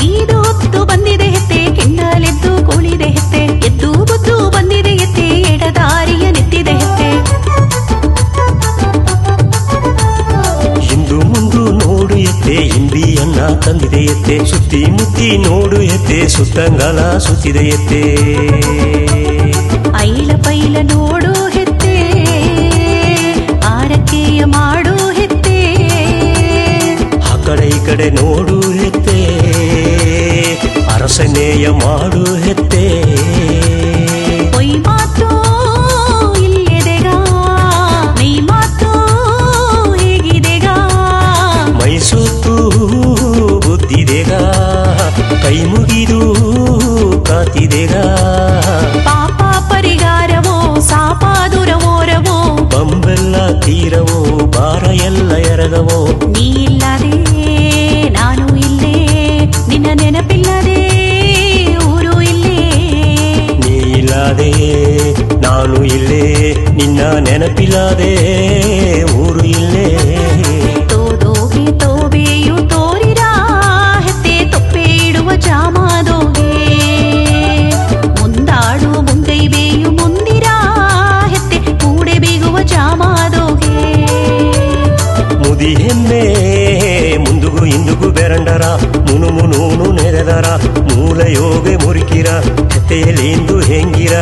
ಈದು ಹೊತ್ತು ಬಂದಿದೆ ಹೆತ್ತೆ ಕೆಂಡಲೆದ್ದು ಕುಳಿದೆ ಹೆತ್ತೆ ಎದ್ದು ಬುದ್ದು ಬಂದಿದೆ ಹೆತ್ತೆ ಎಡದಾರಿಯ ನೆತ್ತಿದೆ ಹೆತ್ತೆ ಹಿಂದು ಮುಂದು ನೋಡು ಎತ್ತೆ ಹಿಂದಿಯನ್ನ ತಂದಿದೆ ಎತ್ತೆ ಸುತ್ತಿ ಮುತ್ತಿ ನೋಡು ಎತ್ತೆ ಸುತ್ತಂಗಾಲ ಸುತ್ತಿದೆ ಎತ್ತೆ ಐಲ ಪೈಲ ನೋಡು ಹೆತ್ತೆ ಆರಕೆಯ ಮಾಡು ಹೆತ್ತೆ ಆ ಕಡೆ ಈ ಕಡೆ ನೋಡು ಹೆತ್ತೆ ಅರಸನೆಯ ಮಾಡು ಹೆತ್ತೆ ಹೊಯ್ ಮಾತು ಇಲ್ಲೆದೆಗ ಮೈ ಮಾತು ಹೇಗಿದೆಗ ಮೈಸೂತು ಬುದ್ಧಿದೆಗ ಕೈ ಮುಗಿದು ಕಾತಿದೆಗ ಪಾಪ ಪರಿಹಾರವೋ ಸಾಪಾದುರವೋರವೋ ಬಂಬೆಲ್ಲ ತೀರವೋ ಬಾರ ಎಲ್ಲ ಎರಗವೋ ನೀ ಇಲ್ಲದೆ ನಾನು ಇಲ್ಲೇ ನಿನ್ನ ನೆನಪಿಲ್ಲದೆ ಊರು ಇಲ್ಲೇ ನೀ ಇಲ್ಲದೆ ನಾನು ಇಲ್ಲೇ ನಿನ್ನ ನೆನಪಿಲ್ಲದೆ ಊರು ಇಲ್ಲೇ ತೋದೋಗೆ ತೋಬೆಯು ತೋರಿರ ಹೆತ್ತೆ ತೊಪ್ಪೆ ಇಡುವ ಜಾಮಾದೋಗೆ ಮುಂದಾಡು ಮುಂಗೈ ಬೇಯು ಮುಂದಿರ ಹೆತ್ತೆ ಕೂಡೆ ಬೀಗುವ ಜಾಮಾದೋಗೆ ಮುದಿ ಹೆಮ್ಮೆ ಮುಂದುಗು ಇಂದುಗು ಬೆರಂಡರ ಮುನು ಮುನೂನು ನೆರೆದರ ಮೂಲ ಯೋಗ ಮುರುಕಿರ ಹೆತ್ತೆಯಲ್ಲಿಂದು ಹೆಂಗಿರ